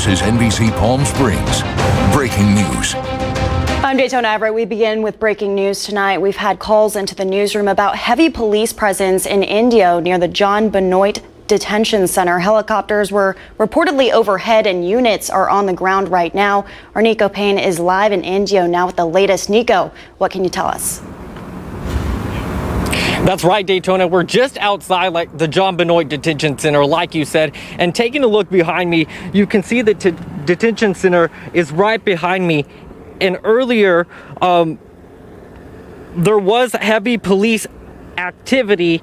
This is NBC Palm Springs. Breaking news. I'm Daytona Everett. We begin with breaking news tonight. We've had calls into the newsroom about heavy police presence in Indio near the John Benoit Detention Center. Helicopters were reportedly overhead and units are on the ground right now. Our Nico Payne is live in Indio now with the latest. Nico, what can you tell us? That's right, Daytona. We're just outside the John Benoit Detention Center, like you said. And taking a look behind me, you can see the detention center is right behind me. And earlier, there was heavy police activity.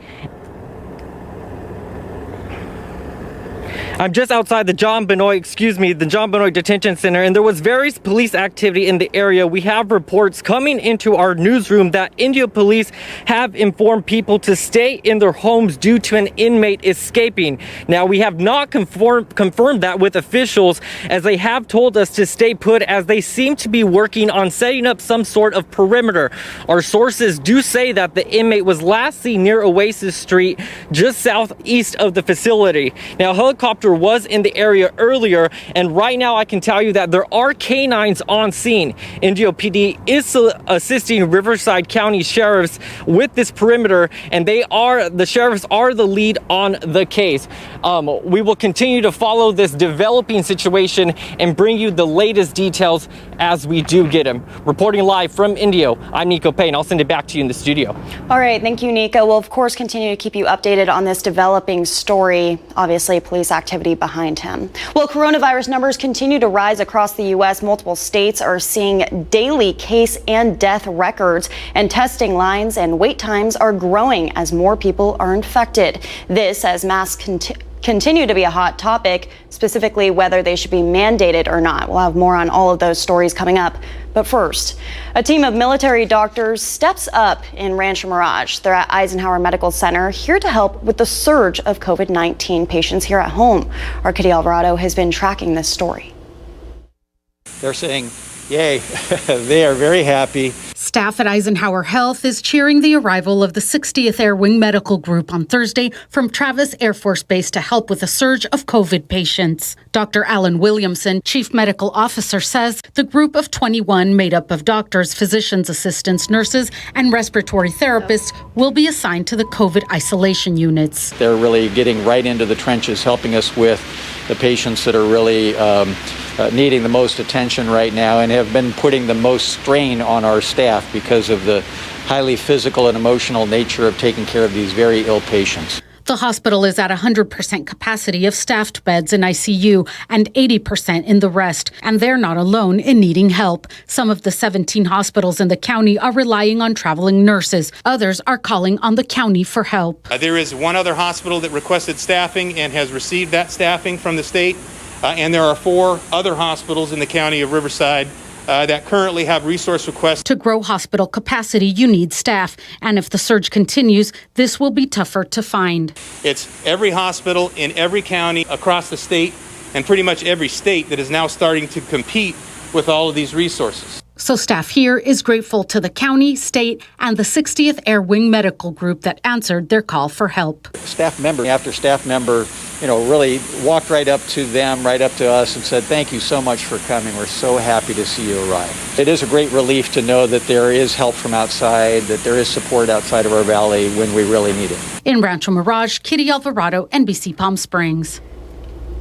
I'm just outside the John Benoit Detention Center, and there was various police activity in the area. We have reports coming into our newsroom that Indio police have informed people to stay in their homes due to an inmate escaping. Now, we have not confirmed that with officials, as they have told us to stay put, as they seem to be working on setting up some sort of perimeter. Our sources do say that the inmate was last seen near Oasis Street, just southeast of the facility. Now, helicopter was in the area earlier, and right now I can tell you that there are canines on scene. Indio PD is assisting Riverside County sheriffs with this perimeter, and the sheriffs are the lead on the case. We will continue to follow this developing situation and bring you the latest details as we do get them. Reporting live from Indio, I'm Nico Payne. I'll send it back to you in the studio. All right, thank you, Nico. We'll of course continue to keep you updated on this developing story. Obviously, police activity behind him. Well, coronavirus numbers continue to rise across the U.S. Multiple states are seeing daily case and death records, and testing lines and wait times are growing as more people are infected. This as masks continue to be a hot topic, specifically whether they should be mandated or not. We'll have more on all of those stories coming up. But first, a team of military doctors steps up in Rancho Mirage. They're at Eisenhower Medical Center, here to help with the surge of COVID-19 patients here at home. Our Kitty Alvarado has been tracking this story. They're saying, yay, they are very happy. Staff at Eisenhower Health is cheering the arrival of the 60th Air Wing Medical Group on Thursday from Travis Air Force Base to help with a surge of COVID patients. Dr. Alan Williamson, Chief Medical Officer, says the group of 21 made up of doctors, physicians, assistants, nurses, and respiratory therapists will be assigned to the COVID isolation units. They're really getting right into the trenches, helping us with the patients that are really needing the most attention right now, and have been putting the most strain on our staff because of the highly physical and emotional nature of taking care of these very ill patients. The hospital is at 100% capacity of staffed beds in ICU and 80% in the rest, and they're not alone in needing help. Some of the 17 hospitals in the county are relying on traveling nurses. Others are calling on the county for help. There is one other hospital that requested staffing and has received that staffing from the state, and there are 4 other hospitals in the county of Riverside that currently have resource requests. To grow hospital capacity, you need staff. And if the surge continues, this will be tougher to find. It's every hospital in every county across the state, and pretty much every state, that is now starting to compete with all of these resources. So staff here is grateful to the county, state, and the 60th Air Wing Medical Group that answered their call for help. Staff member after staff member, really walked right up to them, right up to us, and said, thank you so much for coming. We're so happy to see you arrive. It is a great relief to know that there is help from outside, that there is support outside of our valley when we really need it. In Rancho Mirage, Kitty Alvarado, NBC Palm Springs.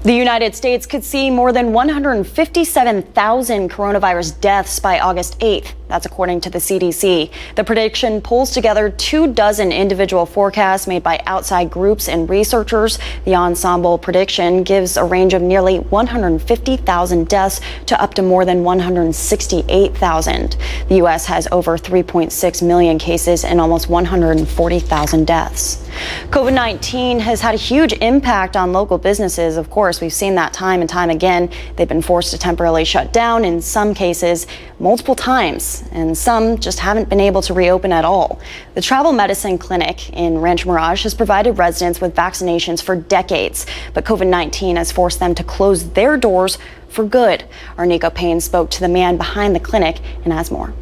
The United States could see more than 157,000 coronavirus deaths by August 8th. That's according to the CDC. The prediction pulls together 24 individual forecasts made by outside groups and researchers. The ensemble prediction gives a range of nearly 150,000 deaths to up to more than 168,000. The U.S. has over 3.6 million cases and almost 140,000 deaths. COVID-19 has had a huge impact on local businesses. Of course, we've seen that time and time again. They've been forced to temporarily shut down, in some cases multiple times, and some just haven't been able to reopen at all. The Travel Medicine Clinic in Rancho Mirage has provided residents with vaccinations for decades, but COVID-19 has forced them to close their doors for good. Our Nico Payne spoke to the man behind the clinic and has more.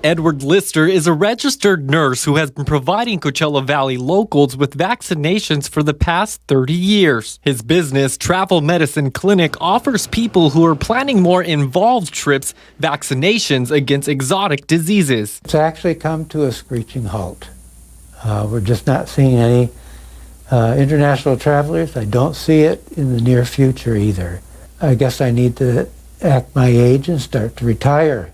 Edward Lister is a registered nurse who has been providing Coachella Valley locals with vaccinations for the past 30 years. His business, Travel Medicine Clinic, offers people who are planning more involved trips vaccinations against exotic diseases. It's actually come to a screeching halt. We're just not seeing any international travelers. I don't see it in the near future either. I guess I need to act my age and start to retire.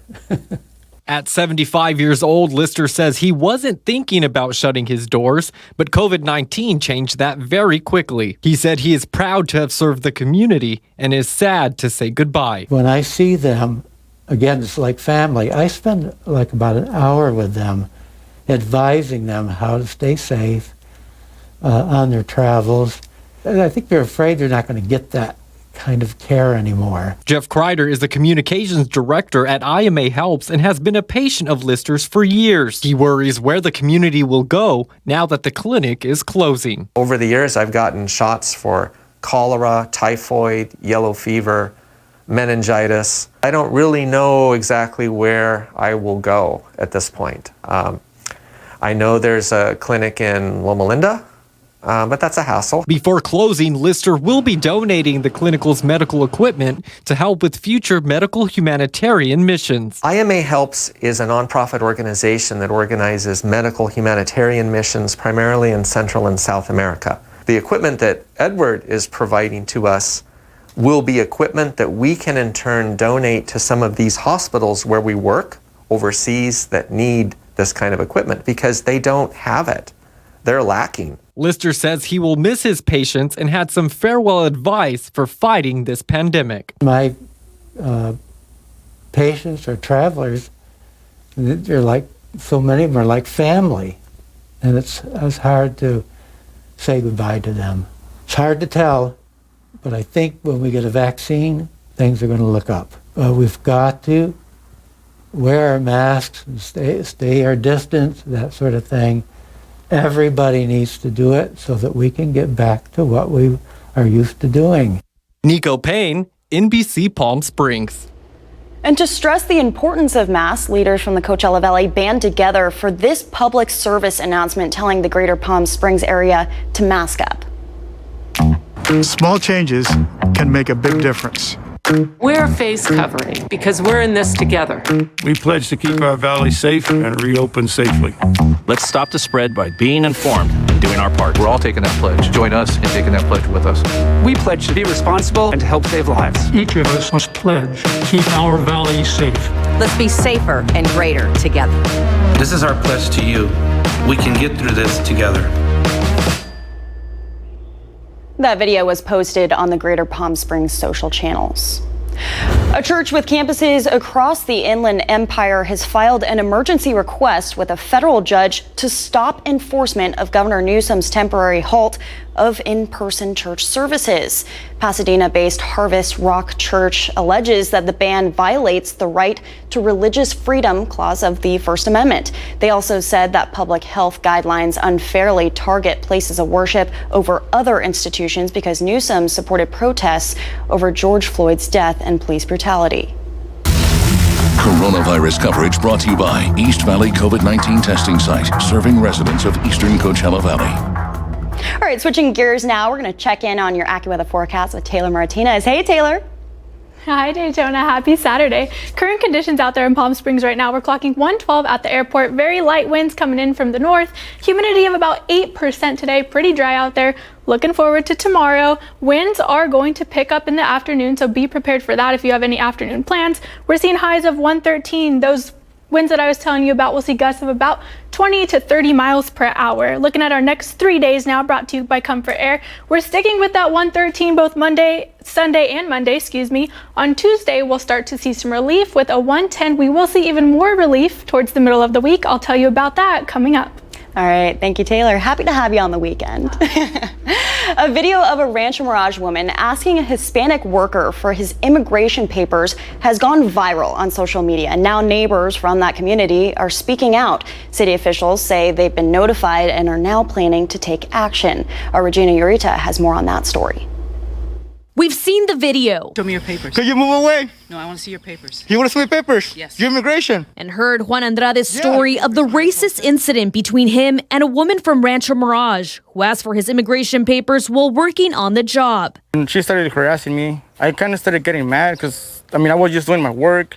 At 75 years old, Lister says he wasn't thinking about shutting his doors, but COVID-19 changed that very quickly. He said he is proud to have served the community and is sad to say goodbye. When I see them, again, it's like family. I spend like about an hour with them, advising them how to stay safe on their travels. And I think they're afraid they're not going to get that kind of care anymore. Jeff Kreider is the communications director at IMA Helps and has been a patient of Lister's for years. He worries where the community will go now that the clinic is closing. Over the years, I've gotten shots for cholera, typhoid, yellow fever, meningitis. I don't really know exactly where I will go at this point. I know there's a clinic in Loma Linda, but that's a hassle. Before closing, Lister will be donating the clinical's medical equipment to help with future medical humanitarian missions. IMA Helps is a nonprofit organization that organizes medical humanitarian missions primarily in Central and South America. The equipment that Edward is providing to us will be equipment that we can in turn donate to some of these hospitals where we work overseas that need this kind of equipment because they don't have it. They're lacking. Lister says he will miss his patients and had some farewell advice for fighting this pandemic. My patients or travelers, they're like, so many of them are like family. And it's hard to say goodbye to them. It's hard to tell, but I think when we get a vaccine, things are going to look up. We've got to wear our masks and stay our distance, that sort of thing. Everybody needs to do it so that we can get back to what we are used to doing. Nico Payne, NBC Palm Springs. And to stress the importance of masks, leaders from the Coachella Valley band together for this public service announcement telling the greater Palm Springs area to mask up. Small changes can make a big difference. Wear face covering because we're in this together. We pledge to keep our valley safe and reopen safely. Let's stop the spread by being informed and doing our part. We're all taking that pledge. Join us in taking that pledge with us. We pledge to be responsible and to help save lives. Each of us must pledge to keep our valley safe. Let's be safer and greater together. This is our pledge to you. We can get through this together. That video was posted on the Greater Palm Springs social channels. A church with campuses across the Inland Empire has filed an emergency request with a federal judge to stop enforcement of Governor Newsom's temporary halt of in-person church services. Pasadena-based Harvest Rock Church alleges that the ban violates the right to religious freedom clause of the First Amendment. They also said that public health guidelines unfairly target places of worship over other institutions because Newsom supported protests over George Floyd's death and police brutality. Coronavirus coverage brought to you by East Valley COVID-19 testing site, serving residents of eastern Coachella Valley. All right, switching gears now, we're going to check in on your AccuWeather forecast with Taylor Martinez. Hey, Taylor. Hi, Daytona. Happy Saturday. Current conditions out there in Palm Springs right now, we're clocking 112 at the airport. Very light winds coming in from the north. Humidity of about 8% today. Pretty dry out there. Looking forward to tomorrow. Winds are going to pick up in the afternoon, so be prepared for that if you have any afternoon plans. We're seeing highs of 113. Those winds that I was telling you about, we'll see gusts of about 20 to 30 miles per hour. Looking at our next 3 days now, brought to you by Comfort Air. We're sticking with that 113 both Sunday and Monday, On Tuesday, we'll start to see some relief with a 110. We will see even more relief towards the middle of the week. I'll tell you about that coming up. All right, thank you, Taylor. Happy to have you on the weekend. A video of a Rancho Mirage woman asking a Hispanic worker for his immigration papers has gone viral on social media. And now neighbors from that community are speaking out. City officials say they've been notified and are now planning to take action. Our Regina Urita has more on that story. We've seen the video. Show me your papers. Could you move away? No, I want to see your papers. You want to see my papers? Yes. Your immigration. And heard Juan Andrade's story of the racist incident between him and a woman from Rancho Mirage who asked for his immigration papers while working on the job. And she started harassing me. I kind of started getting mad because, I was just doing my work.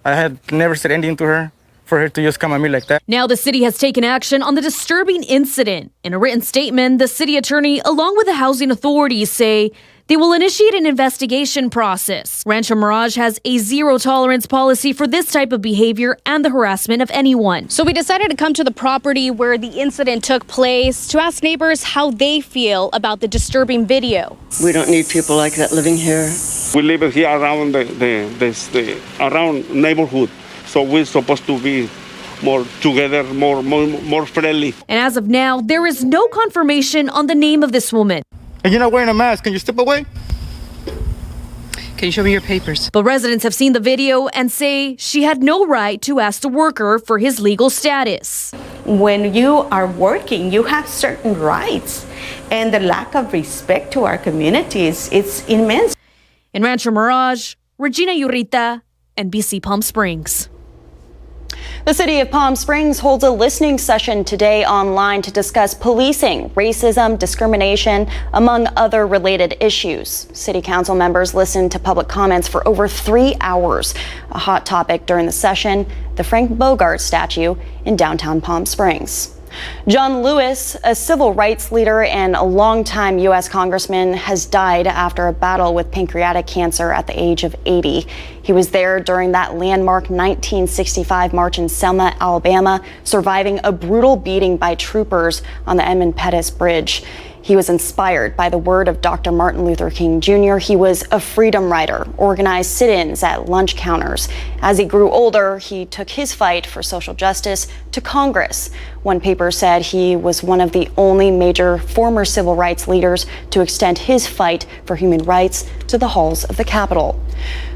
I had never said anything to her. For her to just come at me like that. Now the city has taken action on the disturbing incident. In a written statement, the city attorney, along with the housing authorities, say they will initiate an investigation process. Rancho Mirage has a zero-tolerance policy for this type of behavior and the harassment of anyone. So we decided to come to the property where the incident took place to ask neighbors how they feel about the disturbing video. We don't need people like that living here. We live here around the around neighborhood. So we're supposed to be more together, more friendly. And as of now, there is no confirmation on the name of this woman. And you're not wearing a mask. Can you step away? Can you show me your papers? But residents have seen the video and say she had no right to ask the worker for his legal status. When you are working, you have certain rights. And the lack of respect to our communities, it's immense. In Rancho Mirage, Regina Urita, NBC Palm Springs. The city of Palm Springs holds a listening session today online to discuss policing, racism, discrimination, among other related issues. City council members listened to public comments for over 3 hours. A hot topic during the session, the Frank Bogart statue in downtown Palm Springs. John Lewis, a civil rights leader and a longtime U.S. congressman, has died after a battle with pancreatic cancer at the age of 80. He was there during that landmark 1965 march in Selma, Alabama, surviving a brutal beating by troopers on the Edmund Pettus Bridge. He was inspired by the word of Dr. Martin Luther King Jr. He was a freedom rider, organized sit-ins at lunch counters. As he grew older, he took his fight for social justice to Congress. One paper said he was one of the only major former civil rights leaders to extend his fight for human rights to the halls of the Capitol.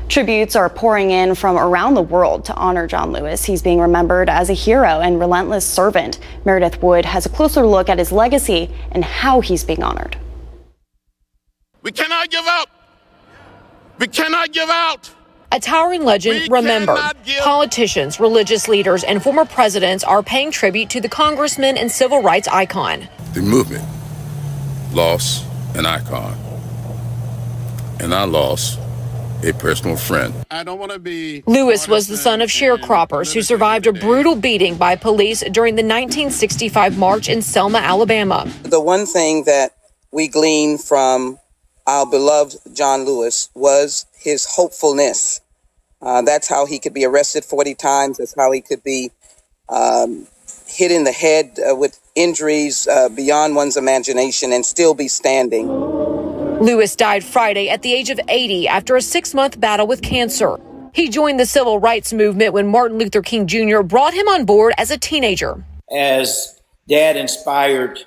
Tributes are pouring in from around the world to honor John Lewis. He's being remembered as a hero and relentless servant. Meredith Wood has a closer look at his legacy and how he's being honored. We cannot give up. We cannot give out. A towering legend remembered. Politicians, religious leaders, and former presidents are paying tribute to the congressman and civil rights icon. The movement lost an icon, and I lost a personal friend. I don't want to be. Lewis was the son of sharecroppers who survived a brutal beating by police during the 1965 march in Selma, Alabama. The one thing that we gleaned from our beloved John Lewis was his hopefulness. That's how he could be arrested 40 times. That's how he could be hit in the head with injuries beyond one's imagination and still be standing. Lewis died Friday at the age of 80 after a 6-month battle with cancer. He joined the civil rights movement when Martin Luther King Jr. brought him on board as a teenager. As Dad inspired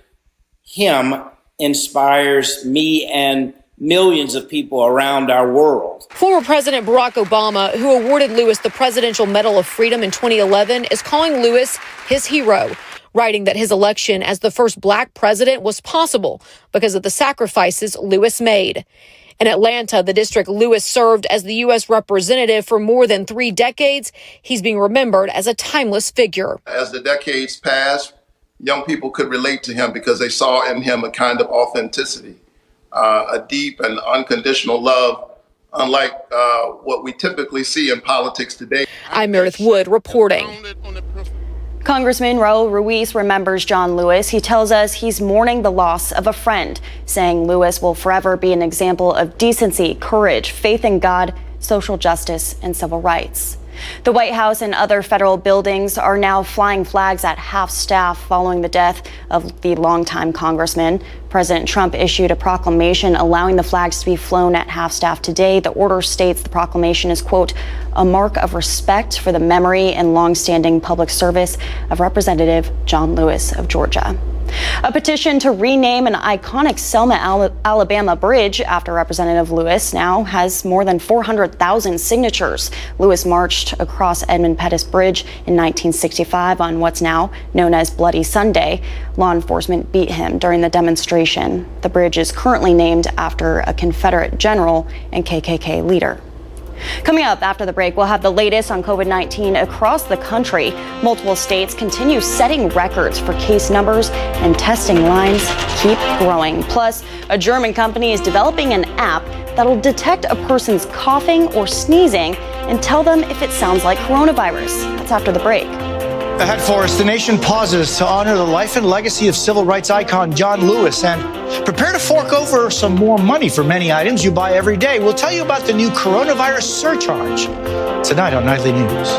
him, inspires me and millions of people around our world. Former President Barack Obama, who awarded Lewis the Presidential Medal of Freedom in 2011, is calling Lewis his hero, writing that his election as the first black president was possible because of the sacrifices Lewis made. In Atlanta, the district Lewis served as the U.S. representative for more than 3 decades, he's being remembered as a timeless figure. As the decades passed, young people could relate to him because they saw in him a kind of authenticity, a deep and unconditional love, unlike what we typically see in politics today. I'm Meredith Wood reporting. Congressman Raul Ruiz remembers John Lewis. He tells us he's mourning the loss of a friend, saying Lewis will forever be an example of decency, courage, faith in God, social justice, and civil rights. The White House and other federal buildings are now flying flags at half-staff following the death of the longtime congressman. President Trump issued a proclamation allowing the flags to be flown at half-staff today. The order states the proclamation is, quote, a mark of respect for the memory and longstanding public service of Representative John Lewis of Georgia. A petition to rename an iconic Selma, Alabama bridge after Representative Lewis now has more than 400,000 signatures. Lewis marched across Edmund Pettus Bridge in 1965 on what's now known as Bloody Sunday. Law enforcement beat him during the demonstration. The bridge is currently named after a Confederate general and KKK leader. Coming up after the break, we'll have the latest on COVID-19 across the country. Multiple states continue setting records for case numbers, and testing lines keep growing. Plus, a German company is developing an app that'll detect a person's coughing or sneezing and tell them if it sounds like coronavirus. That's after the break. Ahead for us, the nation pauses to honor the life and legacy of civil rights icon John Lewis and prepare to fork over some more money for many items you buy every day. We'll tell you about the new coronavirus surcharge tonight on Nightly News.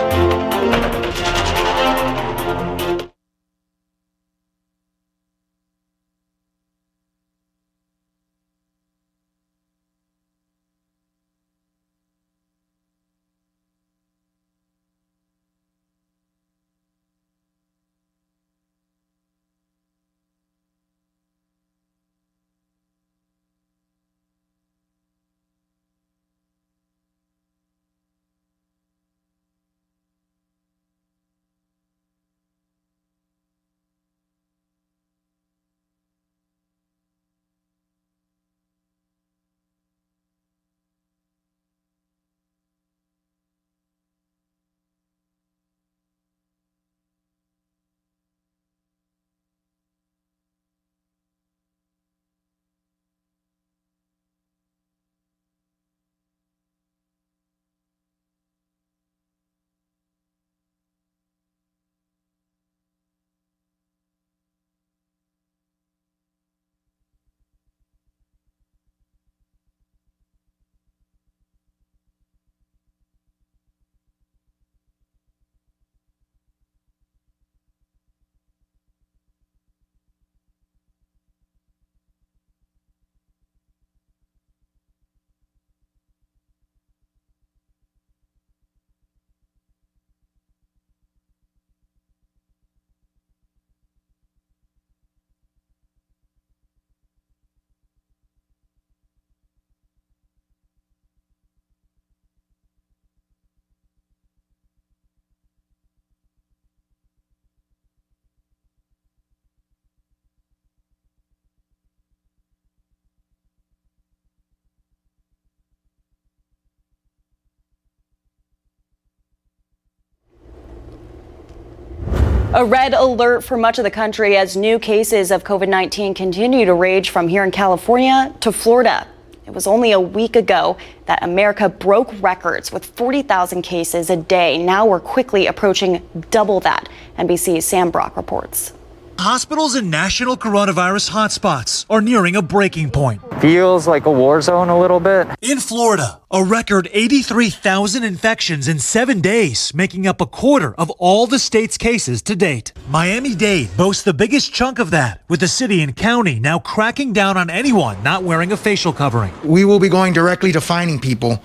A red alert for much of the country as new cases of COVID-19 continue to rage from here in California to Florida. It was only a week ago that America broke records with 40,000 cases a day. Now we're quickly approaching double that. NBC's Sam Brock reports. Hospitals in national coronavirus hotspots are nearing a breaking point. Feels like a war zone a little bit. In Florida, a record 83,000 infections in 7 days, making up a quarter of all the state's cases to date. Miami-Dade boasts the biggest chunk of that, with the city and county now cracking down on anyone not wearing a facial covering. We will be going directly to fining people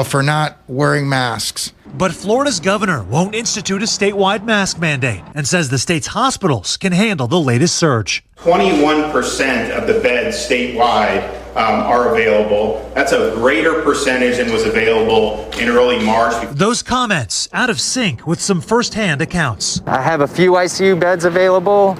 for not wearing masks. But Florida's governor won't institute a statewide mask mandate and says the state's hospitals can handle the latest surge. 21% of the beds statewide are available. That's a greater percentage than was available in early March. Those comments out of sync with some firsthand accounts. I have a few ICU beds available.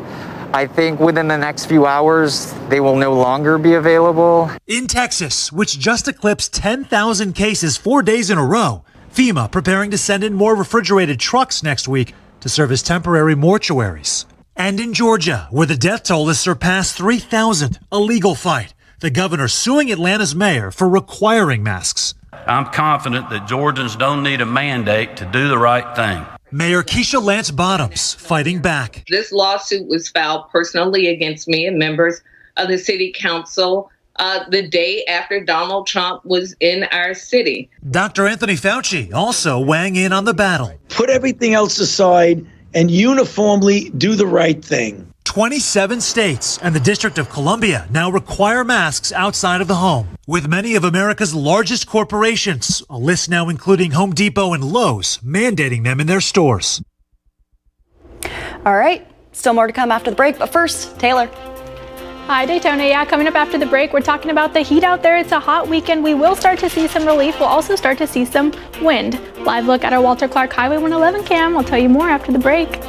I think within the next few hours, they will no longer be available. In Texas, which just eclipsed 10,000 cases 4 days in a row, FEMA preparing to send in more refrigerated trucks next week to serve as temporary mortuaries. And in Georgia, where the death toll has surpassed 3,000, a legal fight. The governor suing Atlanta's mayor for requiring masks. I'm confident that Georgians don't need a mandate to do the right thing. Mayor Keisha Lance Bottoms fighting back. This lawsuit was filed personally against me and members of the city council the day after Donald Trump was in our city. Dr. Anthony Fauci also weighing in on the battle. Put everything else aside and uniformly do the right thing. 27 states and the District of Columbia now require masks outside of the home, with many of America's largest corporations, a list now including Home Depot and Lowe's, mandating them in their stores. All right. Still more to come after the break, but first, Taylor. Hi, Daytona. Yeah, coming up after the break, we're talking about the heat out there. It's a hot weekend. We will start to see some relief. We'll also start to see some wind. Live look at our Walter Clark Highway 111 cam. I'll tell you more after the break.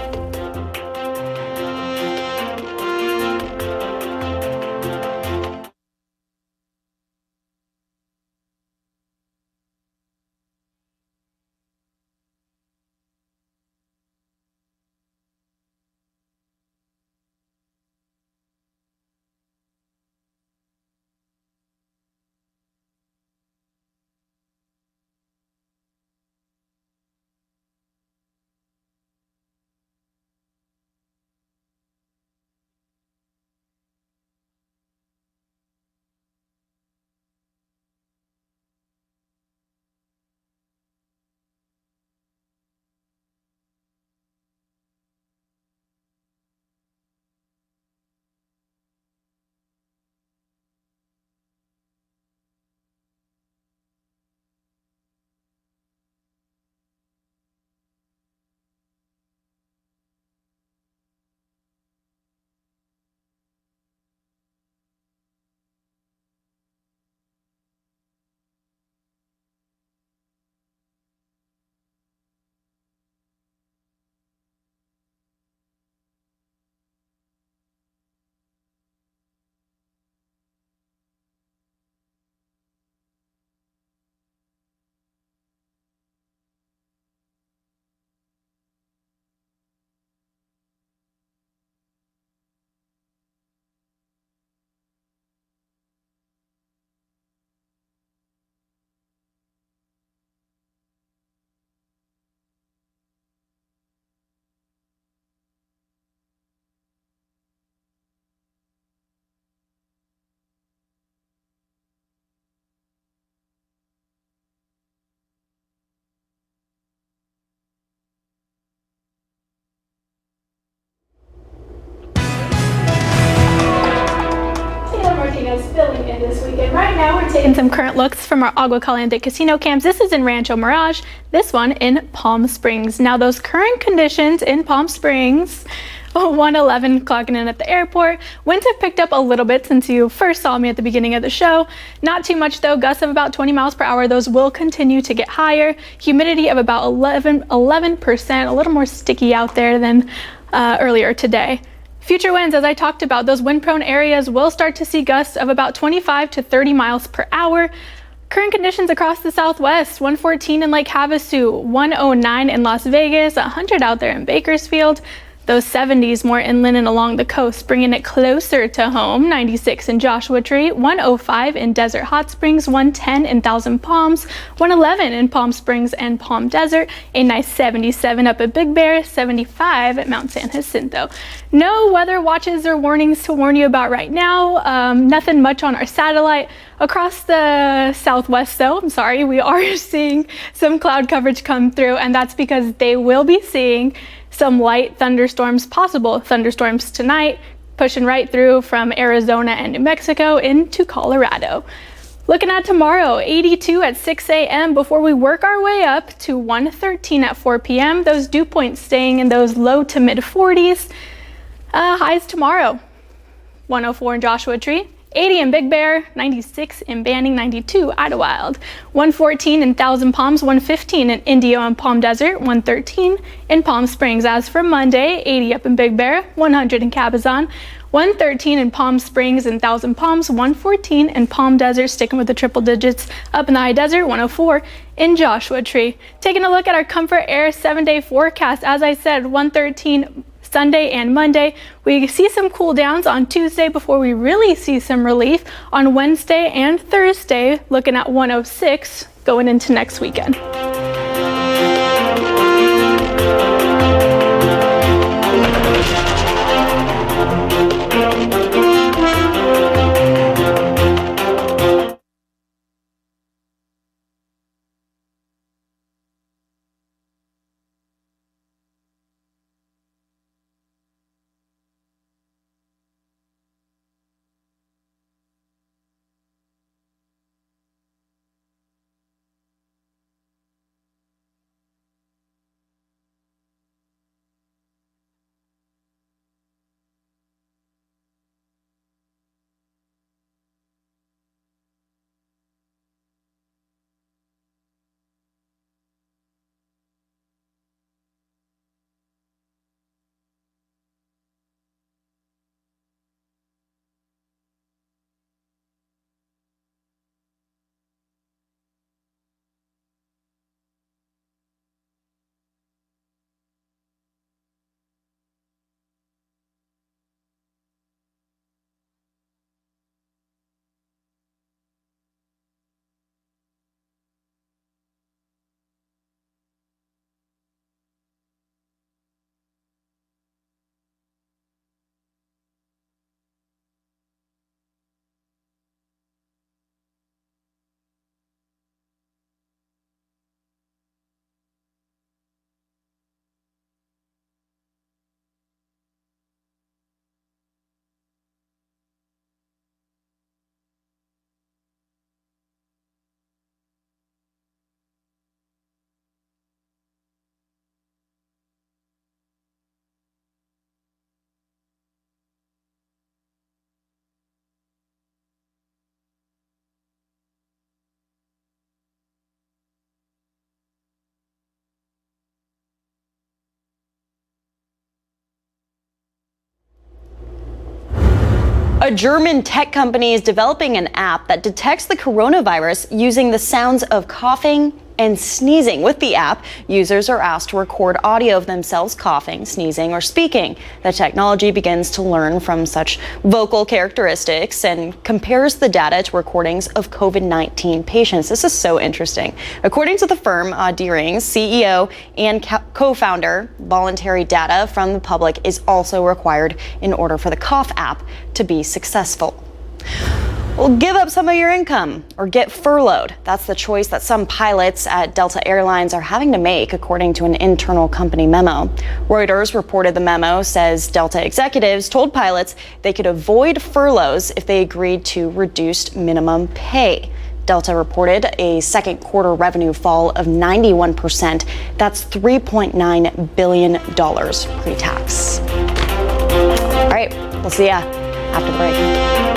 Filling in this weekend. Right now we're taking some current looks from our Agua Caliente casino cams. This is in Rancho Mirage, this one in Palm Springs. Now those current conditions in Palm Springs, 111 clocking in at the airport. Winds have picked up a little bit since you first saw me at the beginning of the show. Not too much though, gusts of about 20 miles per hour. Those will continue to get higher. Humidity of about 11%, a little more sticky out there than earlier today. Future winds, as I talked about, those wind-prone areas will start to see gusts of about 25 to 30 miles per hour. Current conditions across the southwest, 114 in Lake Havasu, 109 in Las Vegas, 100 out there in Bakersfield. Those 70s more inland and along the coast, bringing it closer to home. 96 in Joshua Tree, 105 in Desert Hot Springs, 110 in Thousand Palms, 111 in Palm Springs and Palm Desert, a nice 77 up at Big Bear, 75 at Mount San Jacinto. No weather watches or warnings to warn you about right now. Nothing much on our satellite. Across the southwest though, we are seeing some cloud coverage come through, and that's because they will be seeing some light thunderstorms, possible thunderstorms tonight, pushing right through from Arizona and New Mexico into Colorado. Looking at tomorrow, 82 at 6 a.m. before we work our way up to 113 at 4 p.m. Those dew points staying in those low to mid 40s. Highs tomorrow, 104 in Joshua Tree, 80 in Big Bear, 96 in Banning, 92 Idlewild, 114 in Thousand Palms, 115 in Indio and Palm Desert, 113 in Palm Springs. As for Monday, 80 up in Big Bear, 100 in Cabazon, 113 in Palm Springs and Thousand Palms, 114 in Palm Desert, sticking with the triple digits up in the high desert, 104 in Joshua Tree. Taking a look at our Comfort Air 7-day forecast, as I said, 113 Sunday and Monday. We see some cool downs on Tuesday before we really see some relief on Wednesday and Thursday, looking at 106 going into next weekend. A German tech company is developing an app that detects the coronavirus using the sounds of coughing and sneezing. With the app, users are asked to record audio of themselves coughing, sneezing, or speaking. The technology begins to learn from such vocal characteristics and compares the data to recordings of COVID-19 patients. This is so interesting. According to the firm, Deering's CEO and co-founder, voluntary data from the public is also required in order for the cough app to be successful. Well, give up some of your income or get furloughed. That's the choice that some pilots at Delta Airlines are having to make, according to an internal company memo. Reuters reported the memo says Delta executives told pilots they could avoid furloughs if they agreed to reduced minimum pay. Delta reported a second quarter revenue fall of 91%. That's $3.9 billion pre-tax. All right, we'll see ya after the break.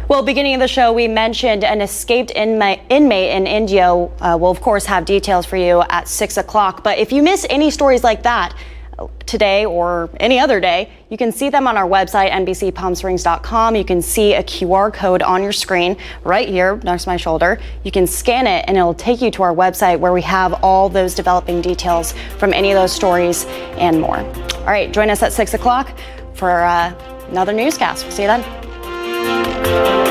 Well, beginning of the show, we mentioned an escaped inmate in India. We'll, of course, have details for you at 6 o'clock. But if you miss any stories like that today or any other day, you can see them on our website, NBCPalmSprings.com. You can see a QR code on your screen right here next to my shoulder. You can scan it and it'll take you to our website where we have all those developing details from any of those stories and more. All right, join us at 6 o'clock for another newscast. We'll see you then.